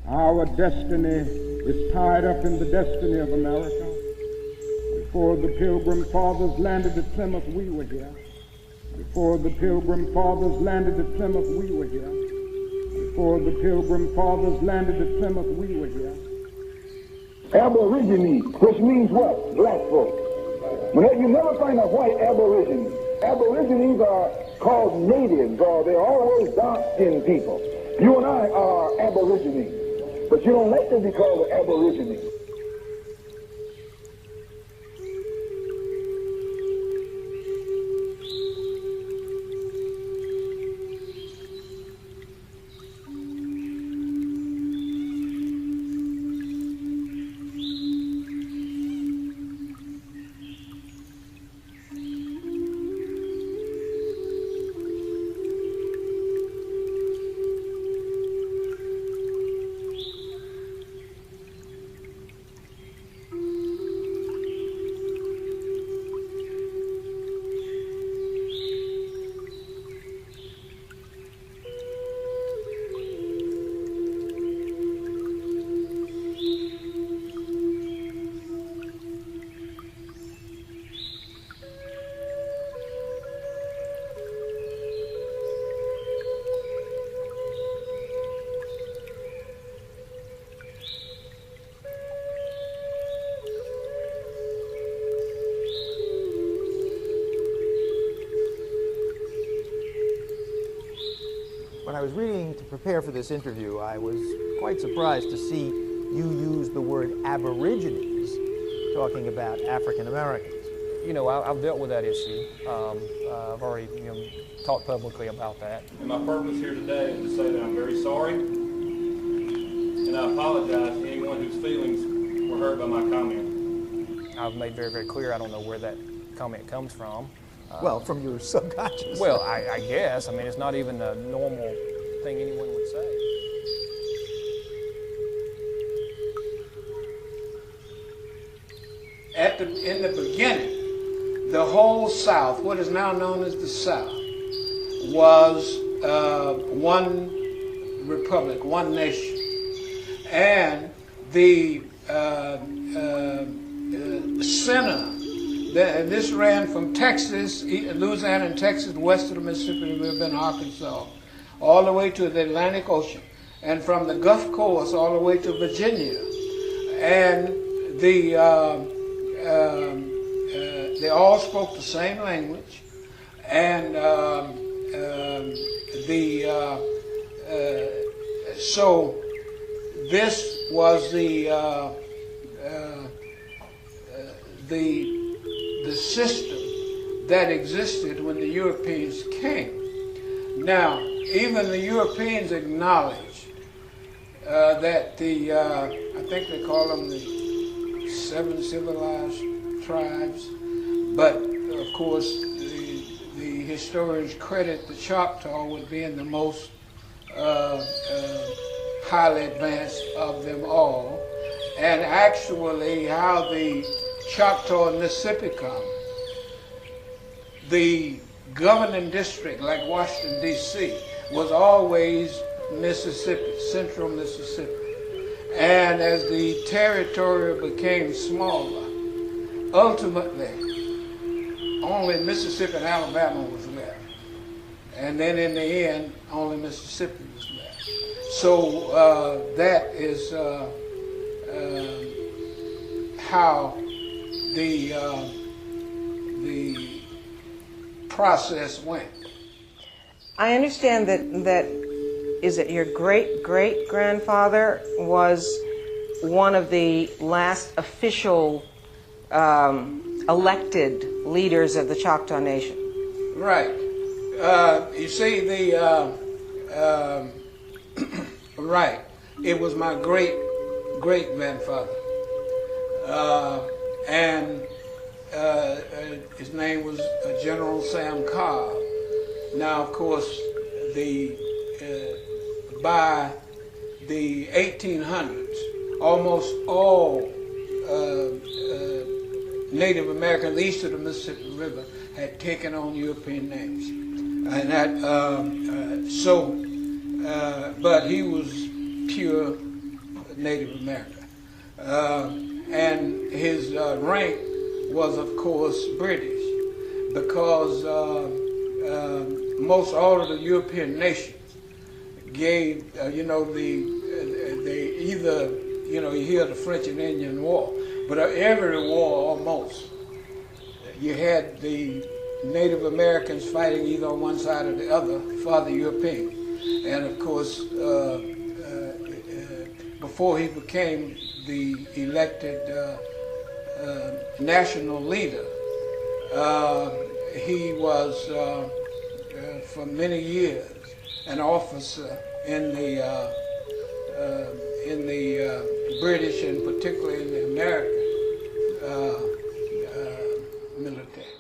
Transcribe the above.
Our destiny is tied up in the destiny of America. Before the Pilgrim Fathers landed at Plymouth, we were here. Before the Pilgrim Fathers landed at Plymouth, we were here. Before the Pilgrim Fathers landed at Plymouth, we were here. Aborigines, which means what? Black folk. You never find a white aborigine. Aborigines are called natives, or they're always dark-skinned people. You and I are aborigines, but you don't like to be called an aborigine. When I was reading to prepare for this interview, I was quite surprised to see you use the word aborigines talking about African Americans. You know, I've dealt with that issue. I've already talked publicly about that. And my purpose here today is to say that I'm very sorry, and I apologize to anyone whose feelings were hurt by my comment. I've made very, very clear I don't know where that comment comes from. Well, from your subconscious. Well, I guess. I mean, it's not even a normal thing anyone would say. In the beginning, the whole South, what is now known as the South, was one republic, one nation. And the center, and this ran from Texas, Louisiana and Texas, west of the Mississippi River in Arkansas, all the way to the Atlantic Ocean, and from the Gulf Coast all the way to Virginia. And they all spoke the same language, and so this was the system that existed when the Europeans came. Now, even the Europeans acknowledged that I think they call them the 7 civilized tribes, but of course the historians credit the Choctaw with being the most highly advanced of them all. And actually how the Choctaw and Mississippi come, the governing district, like Washington, D.C., was always Mississippi, central Mississippi. And as the territory became smaller, ultimately, only Mississippi and Alabama was left. And then in the end, only Mississippi was left. So that is how the process went. I understand that is it your great-great-grandfather was one of the last official elected leaders of the Choctaw Nation. Right. You see, right. It was my great-great-grandfather. And his name was General Sam Cobb. Now, of course, by the 1800s, almost all Native Americans east of the Mississippi River had taken on European names, and that but he was pure Native America. And his rank was, of course, British, because most all of the European nations gave, they either, you hear the French and Indian War, but every war almost, you had the Native Americans fighting either on one side or the other for the European. And of course, before he became the elected national leader, he was for many years an officer in the British and particularly in the American military.